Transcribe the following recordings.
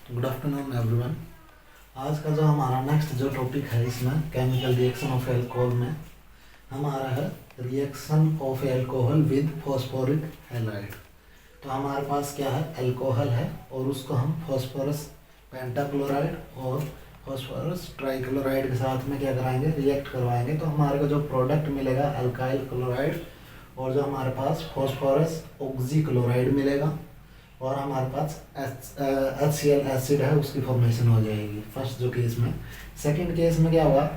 Good afternoon everyone. आज का जो हमारा नेक्स्ट जो टॉपिक है इसमें केमिकल रिएक्शन ऑफ एल्कोहल में हमारा है reaction of alcohol with phosphoric halide. तो हमारे पास क्या है, एल्कोहल है और उसको हम फॉस्फोरस पेंटाक्लोराइड और फॉस्फोरस ट्राइक्लोराइड के साथ में क्या कराएंगे, रिएक्ट करवाएंगे। तो हमारे को जो प्रोडक्ट मिलेगा अल्काइल क्लोराइड और जो हमारे पास फॉस्फोरस ऑक्सीक्लोराइड मिलेगा और हमारे पास HCl एसिड है, उसकी फॉर्मेशन हो जाएगी फर्स्ट जो केस में। सेकंड केस में क्या होगा,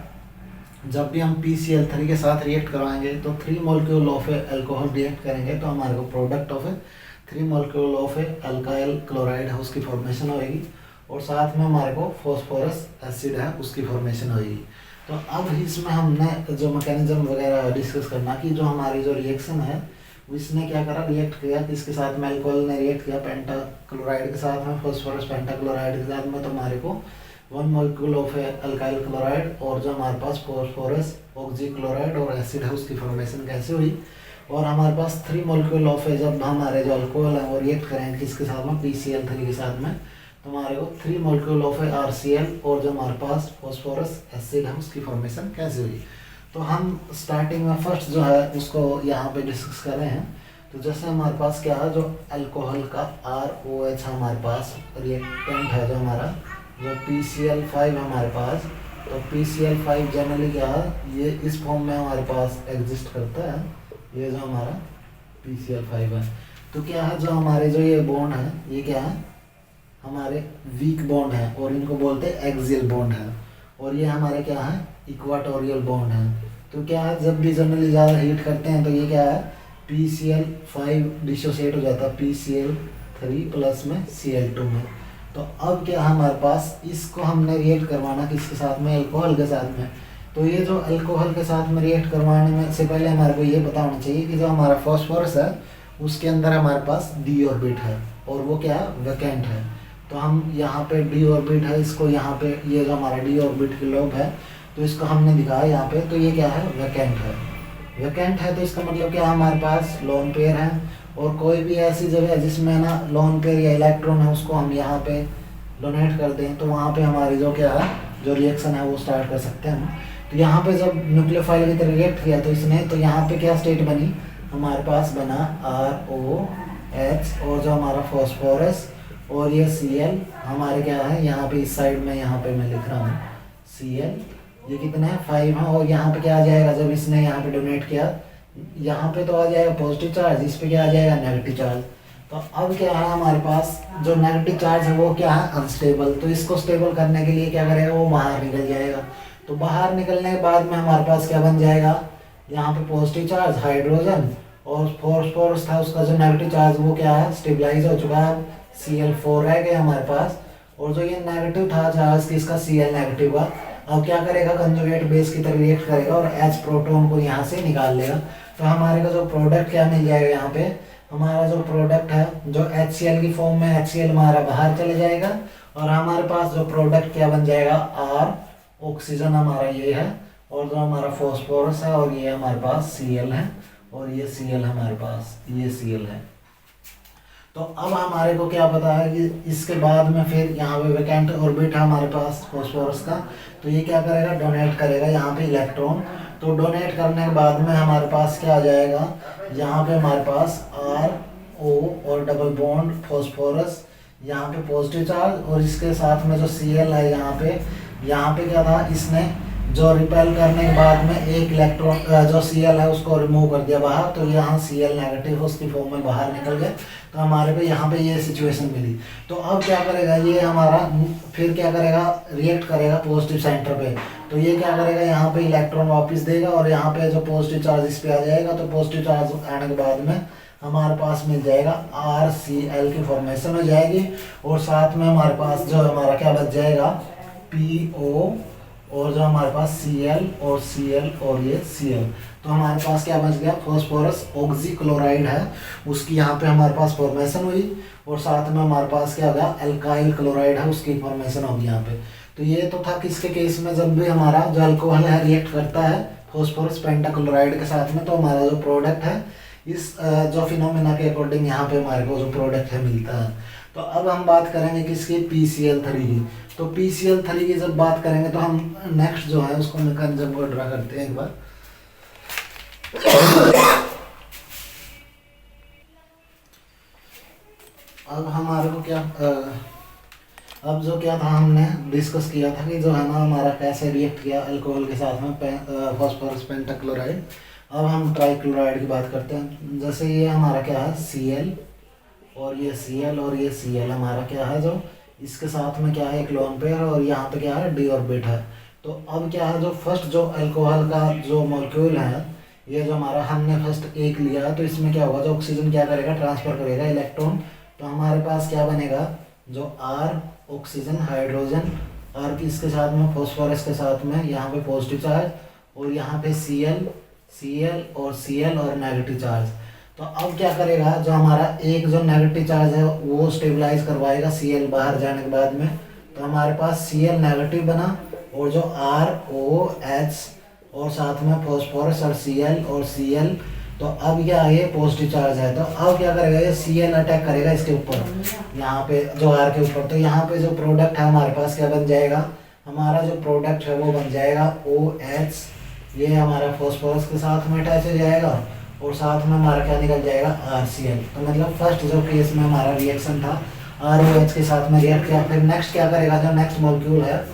जब भी हम PCl3 के साथ रिएक्ट करवाएंगे तो 3 मॉलिक्यूल ऑफ अल्कोहल रिएक्ट करेंगे तो हमारे को product of 3 molecule of alkyl chloride है उसकी फॉर्मेशन होएगी और साथ में हमारे को फॉस्फोरस एसिड है उसकी फॉर्मेशन होएगी। तो अब इसमें हमने जो मैकेनिज्म वगैरह डिस्कस करना कि जो हमारी जो रिएक्शन है इसने क्या करा, रिएक्ट किया किसके साथ में, अल्कोहल ने रिएक्ट किया पेंटाक्लोराइड के साथ में, फॉस्फोरस पेंटाक्लोराइड के साथ में। तो हमारे को 1 मॉलिक्यूल ऑफ अल्काइल क्लोराइड और जो हमारे पास फॉस्फोरस ऑक्सीक्लोराइड और एसिड है उसकी फॉर्मेशन कैसे हुई। और हमारे पास 3 मॉलिक्यूल ऑफ जब हमारे जो अल्कोहल है वो रिएक्ट करेंगे किसके साथ में, PCl3 के साथ में, तो हमारे को 3 मॉलिक्यूल ऑफ RCl और जो हमारे पास फॉस्फोरस एसिड है उसकी फॉर्मेशन कैसे हुई। तो हम स्टार्टिंग में फर्स्ट जो है उसको यहाँ पे डिस्कस कर रहे हैं। तो जैसे हमारे पास क्या है, जो अल्कोहल का ROH हमारे पास रिएक्टेंट है, जो हमारा जो PCl5 हमारे पास, तो PCl5 जनरली क्या है, ये इस फॉर्म में हमारे पास एग्जिस्ट करता है। ये जो हमारा PCl5 है, तो क्या है, जो हमारे जो ये बॉन्ड है ये क्या है, हमारे वीक बॉन्ड है और इनको बोलते हैं एक्सियल बॉन्ड है। और ये हमारे क्या है, इक्वाटोरियल बॉन्ड है। तो क्या है, जब भी जनरली ज़्यादा हीट करते हैं तो ये क्या है, PCl5 डिसोसिएट हो जाता है PCl3 प्लस में Cl2 में। तो अब क्या है, हमारे पास इसको हमने रिएक्ट करवाना किसके साथ में, अल्कोहल के साथ में। तो ये जो अल्कोहल के साथ में रिएक्ट करवाने में से पहले हमारे को ये पता होना चाहिए कि जो हमारा फॉस्फोरस है उसके अंदर हमारे पास d ऑर्बिट है और वो क्या है, वैकेंट है। तो हम यहाँ पे d ऑर्बिट है, इसको यहाँ पे ये जो हमारा d ऑर्बिट की लोब है तो इसको हमने दिखाया यहाँ पे, तो ये क्या है, वैकेंट है। वैकेंट है तो इसका मतलब क्या, हमारे पास लोन पेयर है और कोई भी ऐसी जगह है जिसमें ना लोन पेयर या इलेक्ट्रॉन है उसको हम यहाँ पे डोनेट कर दें तो वहाँ पे हमारी जो क्या है, जो रिएक्शन है वो स्टार्ट कर सकते हैं हम। तो यहाँ पे जब न्यूक्लियोफाइल की तरह रिएक्ट किया तो इसने, तो यहाँ पे क्या स्टेट बनी, हमारे पास बना ROH और जो हमारा फॉस्फोरस और ये Cl हमारे क्या है, यहाँ पे इस साइड में यहाँ पे मैं लिख रहा हूँ Cl, ये कितना है, 5 है। और यहाँ पे क्या आ जाएगा, जब इसने यहाँ पे डोनेट किया यहाँ पे तो आ जाएगा पॉजिटिव चार्ज, इस पे क्या आ जाएगा, नेगेटिव चार्ज। तो अब क्या है, हमारे पास जो नेगेटिव चार्ज है वो क्या है, अनस्टेबल। तो इसको स्टेबल करने के लिए क्या करेगा, वो बाहर निकल जाएगा। तो बाहर निकलने के बाद में हमारे पास क्या बन जाएगा, यहाँ पे पॉजिटिव चार्ज हाइड्रोजन और फॉस्फोरस था उसका जो नेगेटिव चार्ज वो क्या है, स्टेबलाइज हो चुका है, Cl4 रह गया हमारे पास। और जो ये नेगेटिव था चार्ज किसका, Cl नेगेटिव का, अब क्या करेगा, कंजुगेट बेस की तरह रिएक्ट करेगा और H प्रोटॉन को यहाँ से निकाल लेगा। तो हमारे को जो प्रोडक्ट क्या मिल जाएगा, यहाँ पे हमारा जो प्रोडक्ट है जो HCl की फॉर्म में, HCl हमारा बाहर चले जाएगा और हमारे पास जो प्रोडक्ट क्या बन जाएगा, R ऑक्सीजन हमारा ये है और जो हमारा फॉस्फोरस है और ये हमारे पास Cl है और ये Cl हमारे पास, ये Cl है। तो अब हमारे को क्या पता है कि इसके बाद में फिर यहाँ पे वैकेंट ऑर्बिट है हमारे पास फॉस्फोरस का, तो ये क्या करेगा, डोनेट करेगा यहाँ पे इलेक्ट्रॉन। तो डोनेट करने के बाद में हमारे पास क्या आ जाएगा, यहाँ पे हमारे पास RO और डबल बॉन्ड फॉस्फोरस, यहाँ पे पॉजिटिव चार्ज और इसके साथ में जो Cl है यहाँ पे क्या था, इसने जो रिपेल करने के बाद में एक इलेक्ट्रॉन जो Cl है उसको रिमूव कर दिया बाहर, तो यहाँ Cl नेगेटिव उसकी फॉर्म में बाहर निकल गए। तो हमारे को यहाँ पे ये सिचुएशन मिली। तो अब क्या करेगा ये हमारा, फिर क्या करेगा, रिएक्ट करेगा पॉजिटिव सेंटर पे। तो ये क्या करेगा, यहाँ पे इलेक्ट्रॉन वापस देगा और यहाँ पे जो पॉजिटिव चार्ज इस पे आ जाएगा। तो पॉजिटिव चार्ज आने के बाद में हमारे पास मिल जाएगा RCl की फॉर्मेशन हो जाएगी और साथ में हमारे पास जो हमारा क्या बच जाएगा, PO और जो हमारे पास Cl और Cl और ये Cl। तो हमारे पास क्या बच गया, फॉस्फोरस ऑक्सीक्लोराइड है उसकी यहाँ पे हमारे पास फॉर्मेशन हुई और साथ में हमारे पास क्या हो गया, अल्काइल क्लोराइड है उसकी फॉर्मेशन होगी यहाँ पे। तो ये तो था किसके केस में, जब भी हमारा जो अल्कोहल है रिएक्ट करता है फॉस्फोरस पेंटाक्लोराइड के साथ में, तो हमारा जो प्रोडक्ट है इस जो फिनोमेना के अकॉर्डिंग यहाँ पे हमारे को जो प्रोडक्ट है मिलता है। तो अब हम बात करेंगे किसकी, PCl3 की। तो PCl3 की जब बात करेंगे तो हम नेक्स्ट जो है उसको मैकेनिज्म को ड्रा करते हैं एक बार। अब हमारे को क्या अब जो क्या था हमने डिस्कस किया था कि जो है ना हमारा कैसे रिएक्ट किया अल्कोहल के साथ में फॉस्फोरस पेंटाक्लोराइड। अब हम ट्राइक्लोराइड की बात करते हैं। जैसे ये हमारा क्या है Cl और ये Cl और ये Cl हमारा क्या है, जो इसके साथ में क्या है एक लोन पेयर और यहाँ पे क्या है डी ऑर्बिट है। तो अब क्या है, जो फर्स्ट जो अल्कोहल का जो मॉलिक्यूल है, ये जो हमारा हमने फर्स्ट एक लिया है, तो इसमें क्या होगा, जो ऑक्सीजन क्या करेगा ट्रांसफर करेगा इलेक्ट्रॉन। तो हमारे पास क्या बनेगा, जो R ऑक्सीजन हाइड्रोजन, R की इसके साथ में फॉस्फोरस के साथ में यहाँ पे पॉजिटिव चार्ज और यहाँ पे Cl और Cl और नेगेटिव चार्ज। तो अब क्या करेगा, जो हमारा एक जो नेगेटिव चार्ज है वो स्टेबलाइज करवाएगा Cl बाहर जाने के बाद में। तो हमारे पास Cl नेगेटिव बना और जो ROH और साथ में फॉस्फोरस और Cl और Cl। तो अब क्या ये पॉजिटिव चार्ज है, तो अब क्या करेगा ये Cl अटैक करेगा इसके ऊपर, यहाँ पे जो R के ऊपर। तो यहाँ पे जो प्रोडक्ट है हमारे पास क्या बन जाएगा, हमारा जो प्रोडक्ट है वो बन जाएगा OH। ये हमारा फॉस्फोरस के साथ में अटैच हो जाएगा और साथ में हमारा क्या निकल जाएगा RCl। तो मतलब फर्स्ट जो केस में हमारा रिएक्शन था ROH के साथ में रिएक्ट किया। फिर नेक्स्ट क्या करेगा, जो नेक्स्ट मॉलिक्यूल है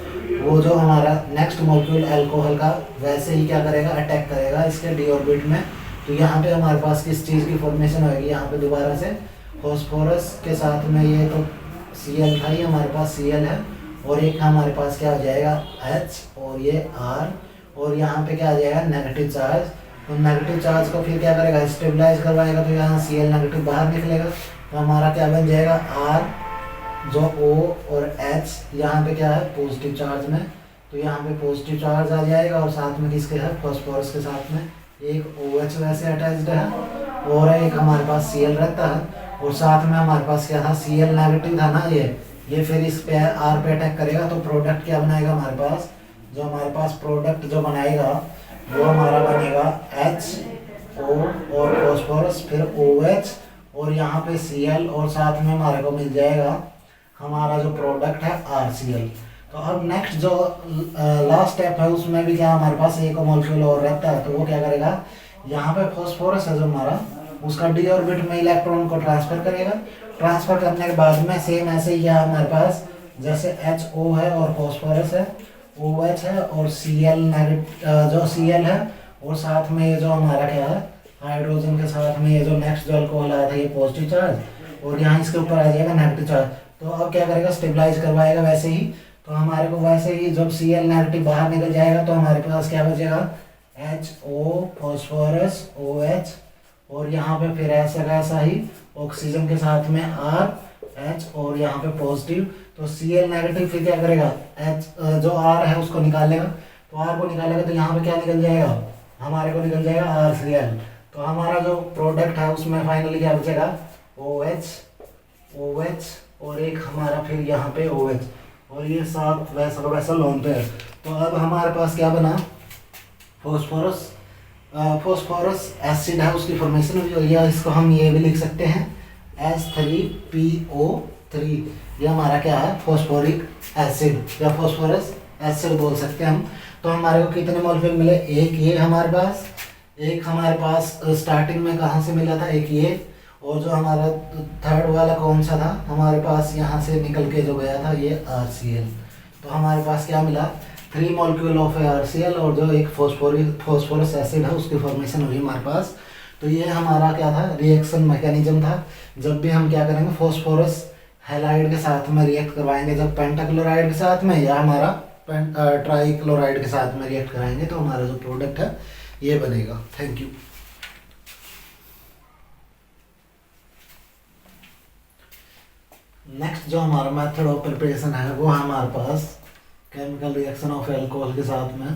वो जो हमारा नेक्स्ट मॉलिक्यूल अल्कोहल का, वैसे ही क्या करेगा अटैक करेगा इसके डी ऑर्बिट में। तो यहाँ पे हमारे पास किस चीज़ की फॉर्मेशन होगी, यहाँ पे दोबारा से फॉस्फोरस के साथ में ये तो Cl था, ये हमारे पास Cl है और एक हमारे पास क्या हो जाएगा H और ये R और यहाँ पे क्या आ जाएगा नेगेटिव चार्ज। तो नेगेटिव चार्ज को फिर क्या करेगा स्टेबलाइज करवाएगा, तो यहाँ Cl नेगेटिव बाहर निकलेगा। तो हमारा क्या बन जाएगा R जो O और H, यहाँ पे क्या है पॉजिटिव चार्ज में। तो यहाँ पे पॉजिटिव चार्ज आ जाएगा और साथ में किसके है फॉस्फोरस के साथ में एक OH वैसे अटैच्ड है और एक हमारे पास Cl रहता है और साथ में हमारे पास क्या था Cl नेगेटिव था ना, ये फिर इस पे R पे अटैक करेगा। तो प्रोडक्ट क्या बनाएगा हमारे पास, जो हमारे पास प्रोडक्ट जो बनाएगा वो हमारा बनेगा HO और फॉस्फोरस फिर OH और यहाँ पे Cl और साथ में हमारे को मिल जाएगा हमारा जो प्रोडक्ट है RCl। तो अब नेक्स्ट जो लास्ट स्टेप है उसमें भी क्या हमारे पास एक मॉलिक्यूल और रहता है। तो वो क्या करेगा, यहाँ पे फॉस्फोरस है जो हमारा, उसका डी ऑर्बिट में इलेक्ट्रॉन को ट्रांसफर करेगा। ट्रांसफर करने के बाद में सेम ऐसे ही हमारे पास जैसे HO है और फॉस्फोरस है, OH है और Cl जो Cl है और साथ में ये जो हमारा क्या है हाइड्रोजन के साथ में ये जो नेक्स्ट जो अल्कोहल आया था ये पॉजिटिव चार्ज और यहाँ इसके ऊपर आ जाएगा नेगेटिव चार्ज। तो अब क्या करेगा स्टेबलाइज करवाएगा वैसे ही। तो हमारे को वैसे ही जब Cl नेगेटिव बाहर निकल जाएगा तो हमारे पास क्या बचेगा HO फॉस्फोरस OH और यहाँ पे फिर ऐसा ही ऑक्सीजन के साथ में R H और यहाँ पे पॉजिटिव। तो Cl नेगेटिव फिर क्या करेगा H जो R है उसको निकालेगा। तो R को निकालेगा तो यहाँ पे क्या निकल जाएगा, हमारे को निकल जाएगा RCl। तो हमारा जो प्रोडक्ट है उसमें फाइनली क्या बचेगा OH और एक हमारा फिर यहाँ पे OH और ये साथ वैसा लोन पे है। तो अब हमारे पास क्या बना, फॉस्फोरस एसिड है उसकी फॉर्मेशन हुई और या इसको हम ये भी लिख सकते हैं H3PO3। ये हमारा क्या है फॉस्फोरिक एसिड या फॉस्फोरस एसिड बोल सकते हैं हम। तो हमारे को कितने मॉलिक्यूल मिले, एक ये हमारे पास, एक हमारे पास स्टार्टिंग में कहाँ से मिला था एक ये, और जो हमारा थर्ड वाला कौन सा था हमारे पास यहाँ से निकल के जो गया था ये RCl। तो हमारे पास क्या मिला 3 मॉलिक्यूल ऑफ RCl और जो एक फॉस्फोरस एसिड है उसकी फॉर्मेशन हुई हमारे पास। तो ये हमारा क्या था रिएक्शन मैकेनिज्म था। जब भी हम क्या करेंगे फॉस्फोरस हैलाइड के साथ में रिएक्ट करवाएंगे, जब पेंटाक्लोराइड के साथ में या हमारा ट्राइक्लोराइड के साथ में रिएक्ट कराएंगे तो हमारा जो प्रोडक्ट है ये बनेगा। Thank you. नेक्स्ट जो हमारा मेथड ऑफ प्रिपरेशन है वो है हमारे पास केमिकल रिएक्शन ऑफ अल्कोहल के साथ में।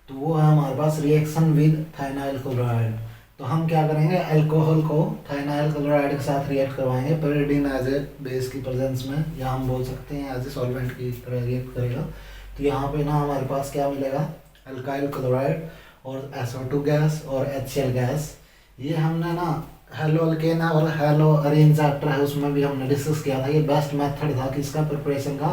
तो वो है हमारे पास रिएक्शन विद थाइनाइल क्लोराइड। तो हम क्या करेंगे अल्कोहल को थाइनाइल क्लोराइड के साथ रिएक्ट करवाएंगे पेरिडीन एज ए बेस की प्रेजेंस में, या हम बोल सकते हैं एज ए सॉल्वेंट की तरह रिएक्ट करेगा। तो यहाँ पे ना हमारे पास क्या मिलेगा अल्काइल क्लोराइड और SO2 गैस और HCl गैस। ये हमने ना हेलो अल्केन है और हेलो अरेंज चैप्टर है, उसमें भी हमने डिस्कस किया था। ये बेस्ट मेथड था किसका, प्रिपरेशन का,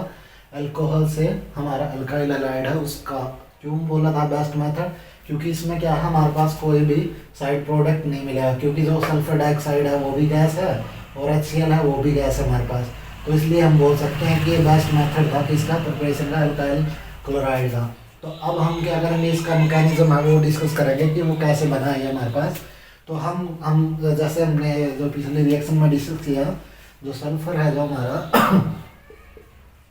अल्कोहल से हमारा अल्काइल हैलाइड है उसका। क्यों बोला था बेस्ट मेथड, क्योंकि इसमें क्या है, हमारे पास कोई भी साइड प्रोडक्ट नहीं मिलेगा, क्योंकि जो सल्फर डाइऑक्साइड है वो भी गैस है और HCl है वो भी गैस है हमारे पास। तो इसलिए हम बोल सकते हैं कि ये बेस्ट मेथड था किसका, प्रिपरेशन का, अल्काइल क्लोराइड का। तो अब हम क्या करेंगे, इसका मैकेनिज्म है वो डिस्कस करेंगे कि वो कैसे बना है हमारे पास। तो हम जैसे हमने जो पिछले रिएक्शन में डिस्कस किया, जो सल्फर है जो हमारा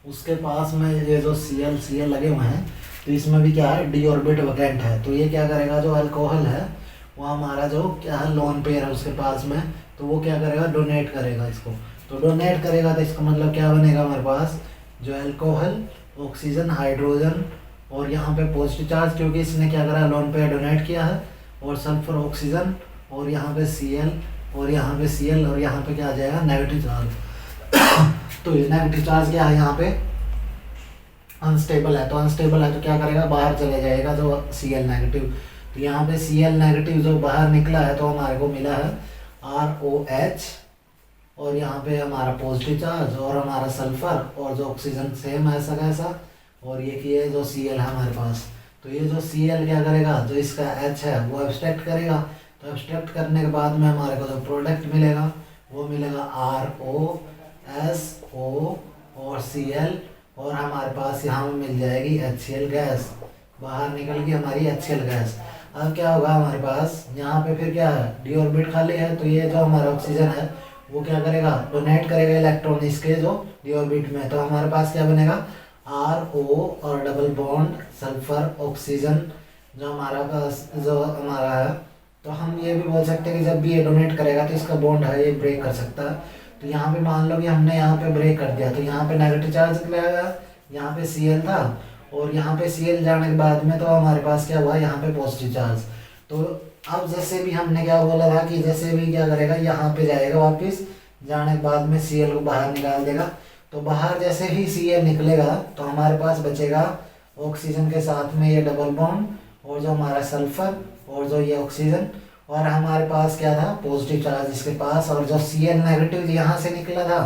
उसके पास में ये जो Cl लगे हुए हैं, तो इसमें भी क्या है, डी ऑर्बिट वैकेंट है। तो ये क्या करेगा, जो अल्कोहल है वो हमारा जो क्या है लोन पेयर है उसके पास में, तो वो क्या करेगा, डोनेट करेगा इसको। तो डोनेट करेगा तो इसका मतलब क्या बनेगा हमारे पास, जो अल्कोहल, ऑक्सीजन, हाइड्रोजन और यहाँ पे पॉजिटिव चार्ज, क्योंकि इसने क्या करा, लोन पेयर डोनेट किया है, और सल्फर, ऑक्सीजन और यहाँ पे Cl और यहाँ पे Cl और यहाँ पे क्या आ जाएगा, नेगेटिव चार्ज। तो ये नेगेटिव चार्ज क्या है, यहाँ पे अनस्टेबल है, तो अनस्टेबल है तो क्या करेगा, बाहर चले जाएगा जो Cl नेगेटिव। तो यहाँ पे Cl नेगेटिव जो बाहर निकला है तो हमारे को मिला है ROH, और यहाँ पे हमारा पॉजिटिव चार्ज और हमारा सल्फर, और जो ऑक्सीजन सेम है ऐसा कैसा, और ये जो Cl है हमारे पास। तो ये जो Cl क्या करेगा, जो इसका H है वो एब्स्ट्रैक्ट करेगा। तो एब्स्ट्रैक्ट करने के बाद में हमारे को जो प्रोडक्ट मिलेगा वो मिलेगा ROSO और Cl, और हमारे पास यहाँ में मिल जाएगी HCl गैस, बाहर निकल गई हमारी HCl गैस। अब क्या होगा हमारे पास, यहाँ पे फिर क्या है, डी ऑर्बिट खाली है, तो ये जो हमारा ऑक्सीजन है वो क्या करेगा, डोनेट करेगा इलेक्ट्रॉन इसके जो डी ऑर्बिट में। तो हमारे पास क्या बनेगा, RO और डबल बॉन्ड सल्फर ऑक्सीजन जो हमारा जो हमारा है। तो हम ये भी बोल सकते हैं कि जब भी ये डोनेट करेगा तो इसका बॉन्ड है ये ब्रेक कर सकता है। तो यहाँ पे मान लो कि हमने यहाँ पे ब्रेक कर दिया, तो यहाँ पे नेगेटिव चार्ज निकलेगा, यहाँ पे Cl था, और यहाँ पे Cl जाने के बाद में तो हमारे पास क्या हुआ, यहाँ पे पॉजिटिव चार्ज। तो अब जैसे भी हमने क्या बोला था कि जैसे भी क्या करेगा, यहाँ पे जाएगा वापस, जाने के बाद में Cl को बाहर निकाल देगा। तो बाहर जैसे ही Cl निकलेगा तो हमारे पास बचेगा ऑक्सीजन के साथ में ये डबल बॉन्ड, और जो हमारा सल्फर और जो ये ऑक्सीजन, और हमारे पास क्या था, पॉजिटिव चार्ज इसके पास। और जो Cl नेगेटिव यहाँ से निकला था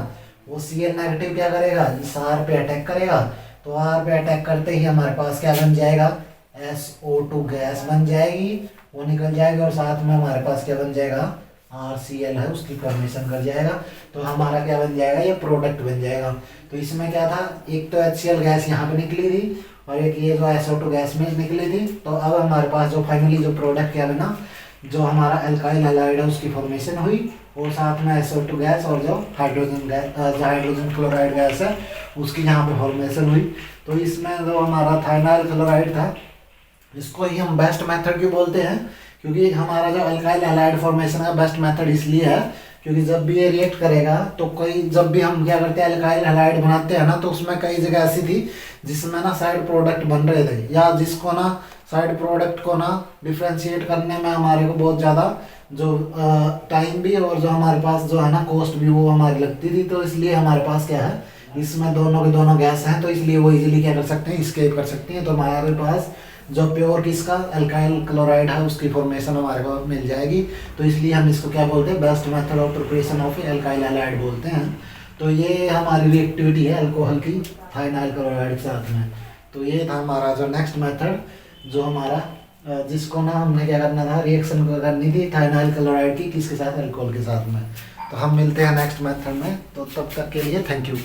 वो Cl नेगेटिव क्या करेगा, इस R पे अटैक करेगा। तो R पे अटैक करते ही हमारे पास क्या बन जाएगा, SO2 गैस बन जाएगी, वो निकल जाएगी, और साथ में हमारे पास क्या बन जाएगा, RCl है उसकी फॉर्मेशन कर जाएगा। तो हमारा क्या बन जाएगा, ये प्रोडक्ट बन जाएगा। तो इसमें क्या था, एक तो HCl गैस यहाँ पे निकली थी और एक ये जो SO2 गैस में निकली थी। तो अब हमारे पास जो फाइनली जो प्रोडक्ट क्या बना, जो हमारा अल्काइल हैलाइड है उसकी फॉर्मेशन हुई, और साथ में SO2 गैस और जो हाइड्रोजन गैस, जो हाइड्रोजन क्लोराइड गैस है उसकी यहाँ पे फॉर्मेशन हुई। तो इसमें जो हमारा थाइनाइल क्लोराइड था, इसको ही हम बेस्ट मेथड क्यों बोलते हैं, क्योंकि हमारा जो अल्काइल हैलाइड फॉर्मेशन का बेस्ट मेथड इसलिए है क्योंकि जब भी ये रिएक्ट करेगा तो कोई, जब भी हम क्या करते हैं अल्काइल हैलाइड बनाते हैं ना, तो उसमें कई जगह ऐसी थी जिसमें ना साइड प्रोडक्ट बन रहे थे, या जिसको ना साइड प्रोडक्ट को ना डिफ्रेंशिएट करने में हमारे को बहुत ज़्यादा जो टाइम भी और जो हमारे पास जो है ना कॉस्ट भी वो हमारी लगती थी। तो इसलिए हमारे पास क्या है, इसमें दोनों के दोनों गैस हैं, तो इसलिए वो इजीली क्या कर सकते हैं, एस्केप कर सकती हैं। तो हमारे पास जो प्योर किसका अल्काइल क्लोराइड है उसकी फॉर्मेशन हमारे को मिल जाएगी। तो इसलिए हम इसको क्या बोलते हैं, best method of preparation of alkyl halide बोलते हैं। तो ये हमारी रिएक्टिविटी है अल्कोहल की थाइनाइल क्लोराइड के साथ में। तो ये था हमारा जो नेक्स्ट मेथड, जो हमारा जिसको ना हमने क्या करना था, रिएक्शन करनी थी थाइनाइल क्लोराइड की किसके साथ, अल्कोहल के साथ में। तो हम मिलते हैं नेक्स्ट मेथड में, तो तब तक के लिए थैंक यू।